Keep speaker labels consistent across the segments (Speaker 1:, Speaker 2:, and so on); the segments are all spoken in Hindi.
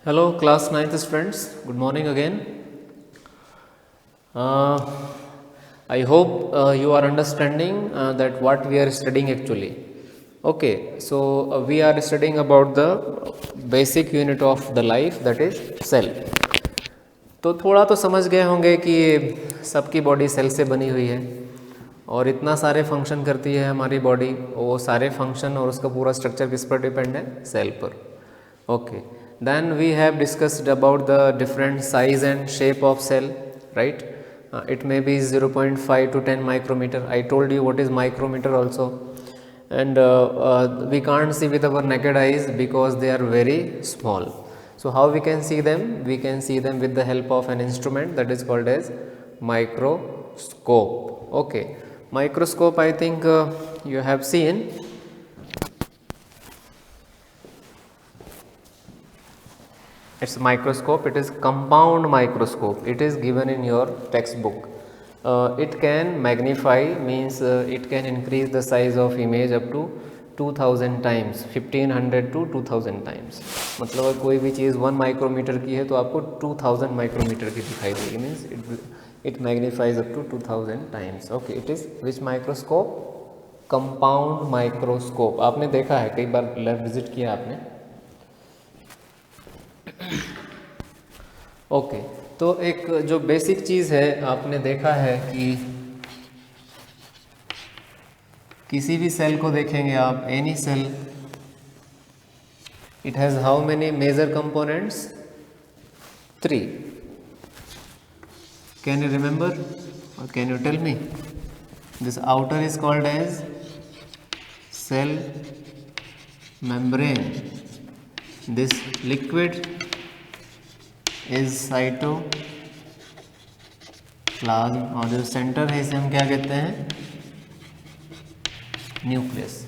Speaker 1: Hello, class 9th students. Good morning again. Uh, I hope you are understanding that what we are studying actually. Okay, so we are studying about the basic unit of the life, that is cell. तो थोड़ा तो समझ गए होंगे कि सबकी बॉडी सेल से बनी हुई है और इतना सारे फंक्शन करती है हमारी बॉडी। वो सारे फंक्शन और उसका पूरा स्ट्रक्चर किस पर डिपेंड है? सेल पर। Okay, then we have discussed about the different size and shape of cell, right? It may be 0.5 to 10 micrometer. I told you what is micrometer also. And we can't see with our naked eyes because they are very small. So how we can see them? We can see them with the help of an instrument that is called as microscope. Okay, microscope, I think you have seen. It's microscope. It is compound microscope. It is given in your textbook. It can magnify, means it can increase the size of image up to 2000 times, 1500 to 2000 times. मतलब अगर कोई भी चीज़ 1 माइक्रोमीटर की है तो आपको 2000 माइक्रोमीटर की दिखाई देगी, means it magnifies up to 2000 times. Okay, it is which microscope? Compound microscope. आपने देखा है, कई बार लैब विजिट किया आपने। ओके, तो एक जो बेसिक चीज़ है, आपने देखा है कि किसी भी सेल को देखेंगे आप, any cell, it has how many major components? 3. Can you remember और can you tell me? This outer is called as cell membrane. This liquid is cytoplasm और जो सेंटर है इसे हम क्या कहते हैं? न्यूक्लियस.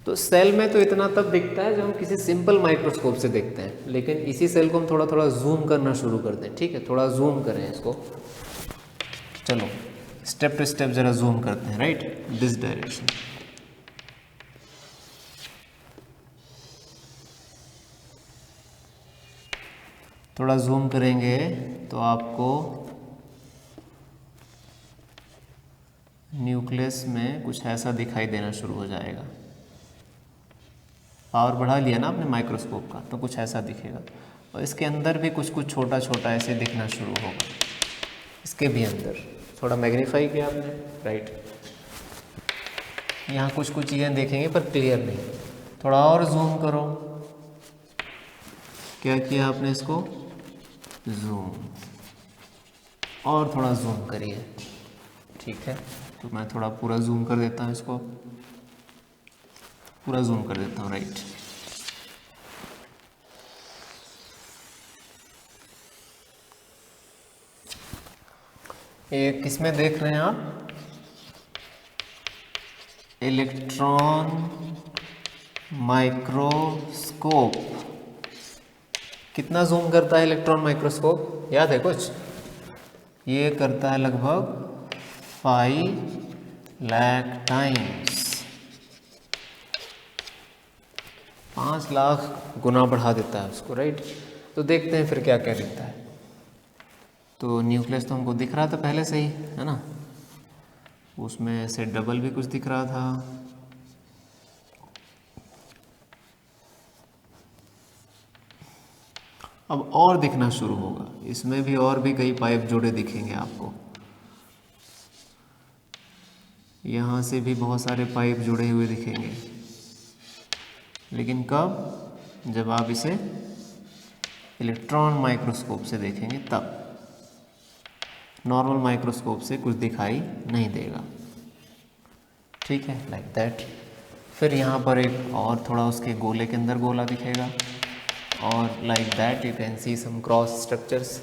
Speaker 1: तो सेल में तो इतना तब दिखता है जब हम किसी सिंपल माइक्रोस्कोप से देखते हैं, लेकिन इसी सेल को हम थोड़ा थोड़ा जूम करना शुरू कर दें. ठीक है, थोड़ा जूम करें इसको. चलो स्टेप टू स्टेप जरा जूम करते हैं. Right, this direction. थोड़ा जूम करेंगे तो आपको न्यूक्लियस में कुछ ऐसा दिखाई देना शुरू हो जाएगा. पावर बढ़ा लिया ना आपने माइक्रोस्कोप का, तो कुछ ऐसा दिखेगा. और इसके अंदर भी कुछ कुछ छोटा छोटा ऐसे दिखना शुरू होगा. इसके भी अंदर थोड़ा मैग्नीफाई किया आपने. राइट, यहाँ कुछ कुछ चीज़ें देखेंगे पर क्लियर नहीं. थोड़ा और जूम करो. क्या किया आपने? इसको जूम. और थोड़ा जूम करिए. ठीक है, तो मैं थोड़ा पूरा जूम कर देता हूँ, इसको पूरा जूम कर देता हूँ. राइट, ये किस में देख रहे हैं आप? Electron microscope. कितना जूम करता है इलेक्ट्रॉन माइक्रोस्कोप? याद है कुछ? ये करता है लगभग 5 लाख टाइम्स. 5 लाख गुना बढ़ा देता है उसको. राइट, तो देखते हैं फिर क्या क्या दिखता है. तो न्यूक्लियस तो हमको दिख रहा था पहले से ही, है ना? उसमें से डबल भी कुछ दिख रहा था. अब और दिखना शुरू होगा. इसमें भी और भी कई पाइप जोड़े दिखेंगे आपको. यहाँ से भी बहुत सारे पाइप जुड़े हुए दिखेंगे. लेकिन कब? जब आप इसे इलेक्ट्रॉन माइक्रोस्कोप से देखेंगे तब. नॉर्मल माइक्रोस्कोप से कुछ दिखाई नहीं देगा. ठीक है, लाइक दैट. फिर यहाँ पर एक और थोड़ा उसके गोले के अंदर गोला दिखेगा. और like that you can see some cross structures.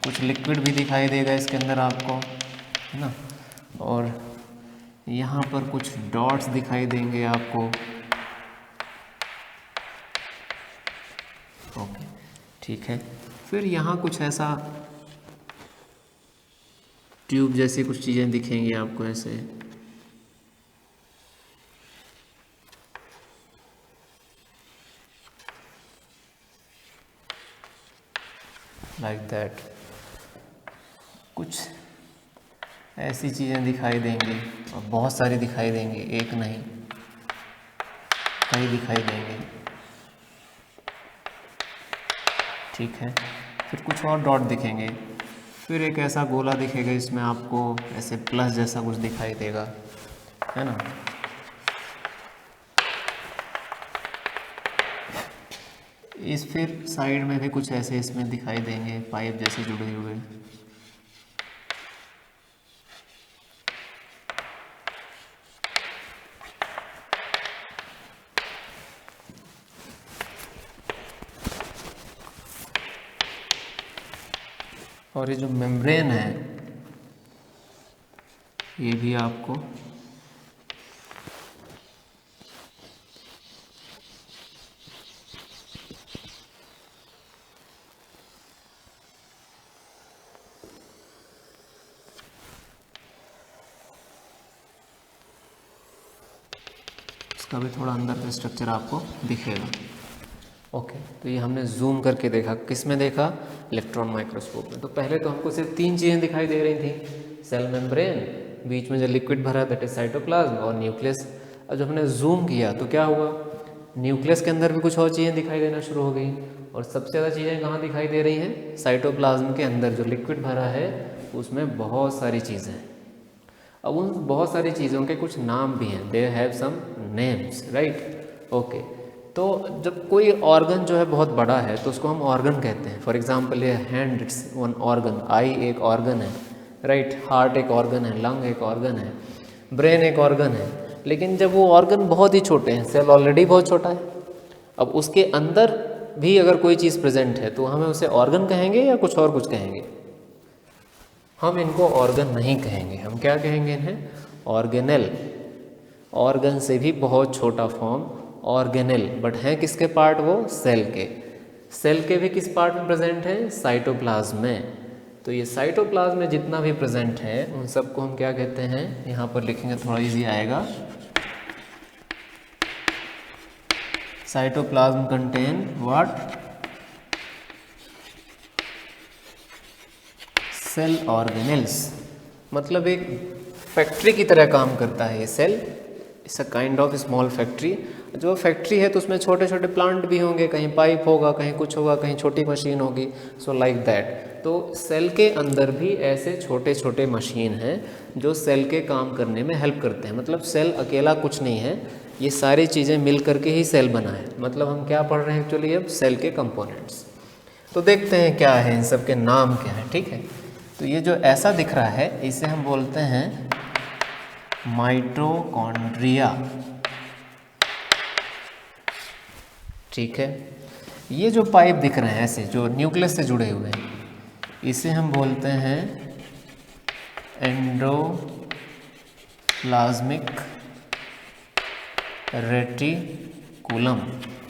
Speaker 1: कुछ लिक्विड भी दिखाई देगा इसके अंदर आपको, है ना? और यहाँ पर कुछ डॉट्स दिखाई देंगे आपको. ओके, ठीक है. फिर यहाँ कुछ ऐसा ट्यूब जैसी कुछ चीज़ें दिखेंगी आपको ऐसे. Like that. कुछ ऐसी चीज़ें दिखाई देंगी और बहुत सारी दिखाई देंगी, एक नहीं कई दिखाई देंगे, ठीक है। फिर कुछ और डॉट दिखेंगे, फिर एक ऐसा गोला दिखेगा, इसमें आपको ऐसे प्लस जैसा कुछ दिखाई देगा, है ना। इस फिर साइड में भी कुछ ऐसे इसमें दिखाई देंगे, पाइप जैसे जुड़े हुए। और ये जो मेम्ब्रेन है ये भी आपको इसका भी थोड़ा अंदर का स्ट्रक्चर आपको दिखेगा। ओके, तो ये हमने जूम करके देखा, किस में देखा, इलेक्ट्रॉन माइक्रोस्कोप में। तो पहले तो हमको सिर्फ 3 चीज़ें दिखाई दे रही थी, सेल मेम्ब्रेन, बीच में जो लिक्विड भरा दैट इज साइटोप्लाज्म, और न्यूक्लियस। अब जब हमने जूम किया तो क्या हुआ, न्यूक्लियस के अंदर भी कुछ और चीज़ें दिखाई देना शुरू हो गई, और सबसे ज़्यादा चीज़ें कहाँ दिखाई दे रही हैं, साइटोप्लाज्म के अंदर जो लिक्विड भरा है उसमें बहुत सारी चीज़ें हैं। अब उन बहुत सारी चीज़ों के कुछ नाम भी हैं, they have some names, right. Okay, तो जब कोई ऑर्गन जो है बहुत बड़ा है तो उसको हम ऑर्गन कहते हैं। फॉर एग्जांपल ये हैंड, इट्स वन ऑर्गन, आई एक ऑर्गन है, राइट, हार्ट एक ऑर्गन है, लंग एक ऑर्गन है, ब्रेन एक ऑर्गन है। लेकिन जब वो ऑर्गन बहुत ही छोटे हैं, सेल ऑलरेडी बहुत छोटा है, अब उसके अंदर भी अगर कोई चीज़ प्रेजेंट है तो हमें उसे ऑर्गन कहेंगे या कुछ और कुछ कहेंगे। हम इनको ऑर्गन नहीं कहेंगे, हम क्या कहेंगे इन्हें, ऑर्गेनेल। ऑर्गन से भी बहुत छोटा फॉर्म ऑर्गेनेल, बट हैं किसके पार्ट, वो सेल के। सेल के भी किस पार्ट में प्रेजेंट है, साइटोप्लाज्म में। तो ये साइटोप्लाज्म में जितना भी प्रेजेंट है उन सबको हम क्या कहते हैं, यहाँ पर लिखेंगे थोड़ा इजी आएगा। Cytoplasm contain what, cell organelles. मतलब एक फैक्ट्री की तरह काम करता है ये cell, it's a kind of small factory. जो फैक्ट्री है तो उसमें छोटे छोटे प्लांट भी होंगे, कहीं पाइप होगा, कहीं कुछ होगा, कहीं छोटी मशीन होगी, सो लाइक दैट। तो सेल के अंदर भी ऐसे छोटे छोटे मशीन हैं जो सेल के काम करने में हेल्प करते हैं। मतलब सेल अकेला कुछ नहीं है, ये सारी चीज़ें मिल करके ही सेल बना है। मतलब हम क्या पढ़ रहे हैं एक्चुअली अब, सेल के कंपोनेंट्स। तो देखते हैं क्या है, इन सब के नाम क्या है, ठीक है। तो ये जो ऐसा दिख रहा है इसे हम बोलते हैं माइटोकॉन्ड्रिया, ठीक है। ये जो पाइप दिख रहे हैं ऐसे जो न्यूक्लियस से जुड़े हुए हैं इसे हम बोलते हैं एंडोप्लाज्मिक रेटिकुलम।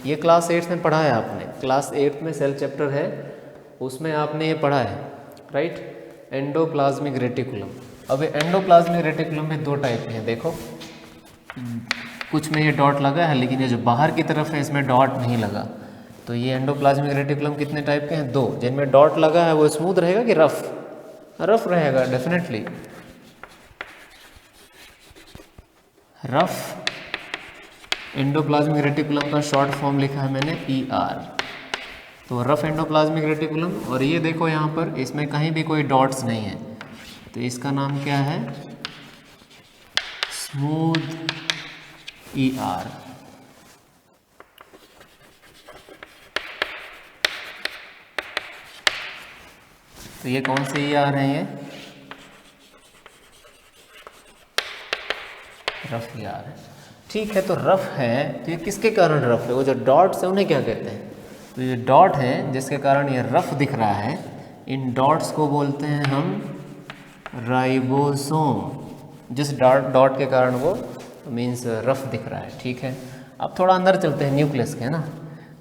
Speaker 1: ये क्लास 8 में पढ़ा है आपने, क्लास 8 में सेल चैप्टर है उसमें आपने ये पढ़ा है, राइट, एंडोप्लाज्मिक रेटिकुलम। अब ये एंडोप्लाज्मिक रेटिकुलम में 2 टाइप के हैं, देखो कुछ में ये डॉट लगा है लेकिन ये जो बाहर की तरफ है इसमें डॉट नहीं लगा। तो ये एंडोप्लाज्मिक रेटिकुलम कितने टाइप के हैं, 2। जिनमें डॉट लगा है वो स्मूथ रहेगा कि रफ रहेगा, डेफिनेटली रफ। एंडोप्लाज्मिक रेटिकुलम का शॉर्ट फॉर्म लिखा है मैंने ER, तो रफ एंडोप्लाज्मिक रेटिकुलम। और ये देखो यहाँ पर इसमें कहीं भी कोई डॉट्स नहीं है तो इसका नाम क्या है, स्मूथ ER। तो ये कौन से ER हैं, ये रफ ER है, ठीक है। तो रफ है तो ये किसके कारण रफ है, वो जो डॉट्स है उन्हें क्या कहते हैं, तो ये डॉट है जिसके कारण ये रफ दिख रहा है, इन डॉट्स को बोलते हैं हम राइबोसोम। जिस डॉट के कारण वो मीन्स रफ दिख रहा है, ठीक है। अब थोड़ा अंदर चलते हैं न्यूक्लियस के, है ना।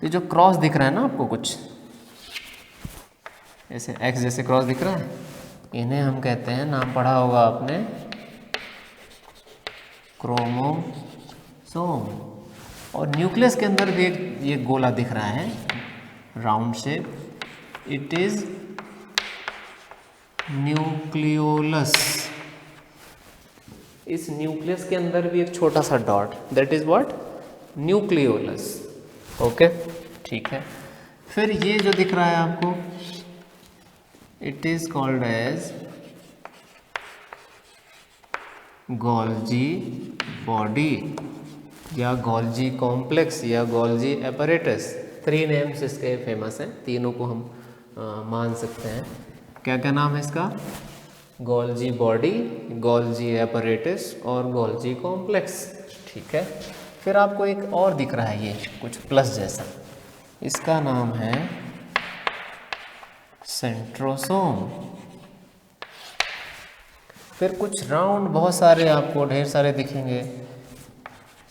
Speaker 1: तो जो क्रॉस दिख रहा है ना आपको, कुछ ऐसे X जैसे क्रॉस दिख रहा है, इन्हें हम कहते हैं, नाम पढ़ा होगा आपने, क्रोमोसोम। और न्यूक्लियस के अंदर भी एक ये गोला दिख रहा है, round shape, it is nucleolus. इस न्यूक्लियस के अंदर भी एक छोटा सा dot, that is what, nucleolus. Okay, ठीक है। फिर ये जो दिख रहा है आपको, it is called as Golgi body या गोल्जी कॉम्प्लेक्स या गोल्जी एपरेटस। 3 नेम्स इसके फेमस हैं, तीनों को हम मान सकते हैं। क्या क्या नाम है इसका? गोल्जी बॉडी, गोल्जी एपरेटस और गोल्जी कॉम्प्लेक्स। ठीक है। फिर आपको एक और दिख रहा है, ये कुछ प्लस जैसा, इसका नाम है सेंट्रोसोम। फिर कुछ राउंड, बहुत सारे आपको ढेर सारे दिखेंगे,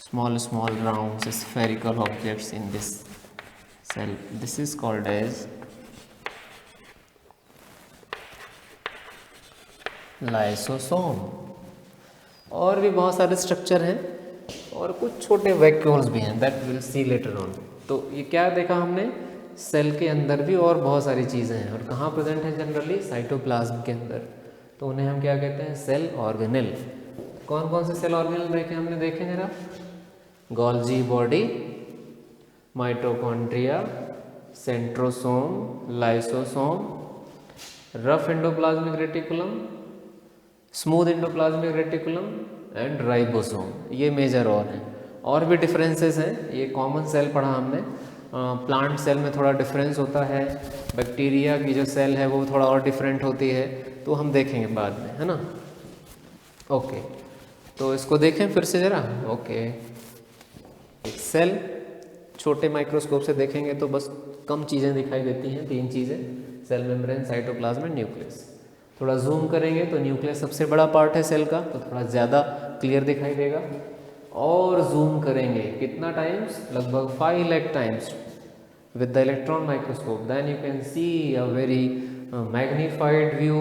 Speaker 1: small small round spherical objects in this cell, this is called as lysosome. और भी बहुत सारे स्ट्रक्चर हैं और कुछ छोटे वैक्यूल्स भी हैं, that will see later on. तो ये क्या देखा हमने, सेल के अंदर भी और बहुत सारी चीज़ें हैं, और कहाँ प्रेजेंट है जनरली, साइटोप्लाज्म के अंदर। तो उन्हें हम क्या कहते हैं, सेल ऑर्गेनेल। कौन कौन से सेल ऑर्गेनेल देखे हमने, देखे जरा, Golgi body, mitochondria, centrosome, lysosome, rough endoplasmic reticulum, smooth endoplasmic reticulum and ribosome. ये मेजर और हैं, और भी डिफरेंसेस हैं। ये कॉमन सेल पढ़ा हमने। प्लांट सेल में थोड़ा डिफरेंस होता है, बैक्टीरिया की जो सेल है वो थोड़ा और डिफरेंट होती है, तो हम देखेंगे बाद में, है ना। ओके, तो इसको देखें फिर से ज़रा। ओके, सेल छोटे माइक्रोस्कोप से देखेंगे तो बस कम चीज़ें दिखाई देती हैं, 3 चीज़ें, cell membrane, cytoplasm and nucleus. थोड़ा जूम करेंगे तो न्यूक्लियस सबसे बड़ा पार्ट है सेल का, तो थोड़ा ज़्यादा क्लियर दिखाई देगा। और जूम करेंगे कितना टाइम्स, लगभग 5 lakh times with the electron microscope, then you can see a very magnified view,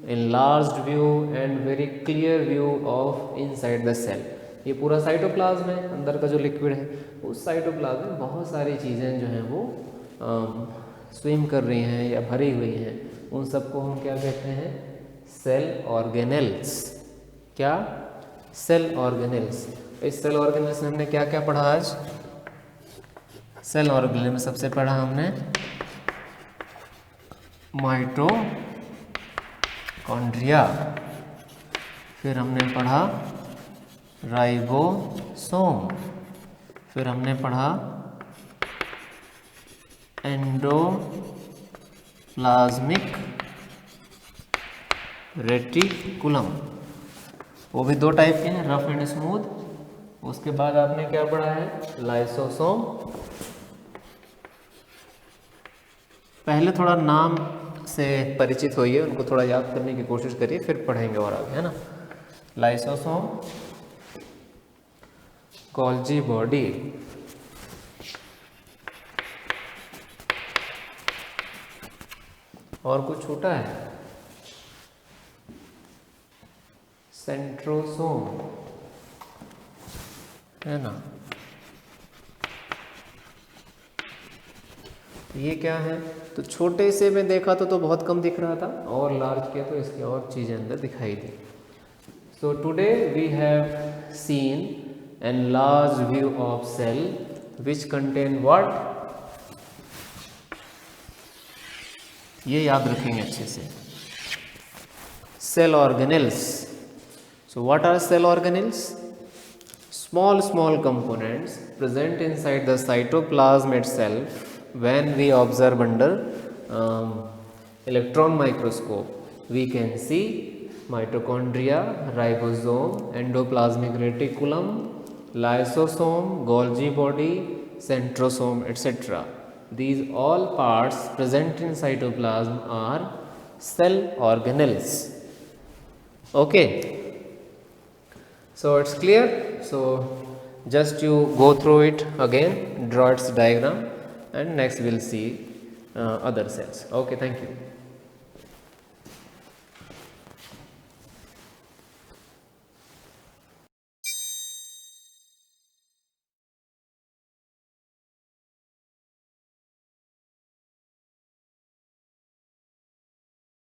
Speaker 1: enlarged view and very clear view of inside the cell. ये पूरा साइटोप्लाज्म है, अंदर का जो लिक्विड है, उस साइटोप्लाज्म में बहुत सारी चीज़ें जो हैं वो स्विम कर रही हैं या भरी हुई हैं। उन सबको हम क्या कहते हैं, सेल ऑर्गेनेल्स। क्या, सेल ऑर्गेनेल्स। इस सेल ऑर्गेनेल्स में हमने क्या क्या पढ़ा आज? सेल ऑर्गेनेल में सबसे पढ़ा हमने माइटोकॉन्ड्रिया, फिर हमने पढ़ा राइबोसोम, फिर हमने पढ़ा एंडोप्लाज्मिक रेटिकुलम, वो भी 2 टाइप के हैं, रफ एंड स्मूथ। उसके बाद आपने क्या पढ़ा है, लाइसोसोम। पहले थोड़ा नाम से परिचित होइए, उनको थोड़ा याद करने की कोशिश करिए, फिर पढ़ेंगे और आगे, है ना। लाइसोसोम, गोल्जी बॉडी, और कुछ छूटा है, सेंट्रोसोम, है ना। ये क्या है, तो छोटे से में देखा तो बहुत कम दिख रहा था, और लार्ज किया तो इसकी और चीज़ें अंदर दिखाई दी। So today we have seen an large view of cell which contain what, ये याद रखेंगे अच्छे से, cell organelles. So what are cell organelles? Small components present inside the cytoplasm itself when we observe under electron microscope. We can see mitochondria, ribosome, endoplasmic reticulum, lysosome, Golgi body, centrosome, etc. These all parts present in cytoplasm are cell organelles. Okay. So it's clear. So just you go through it again, draw its diagram, and next we'll see other cells. Okay, thank you.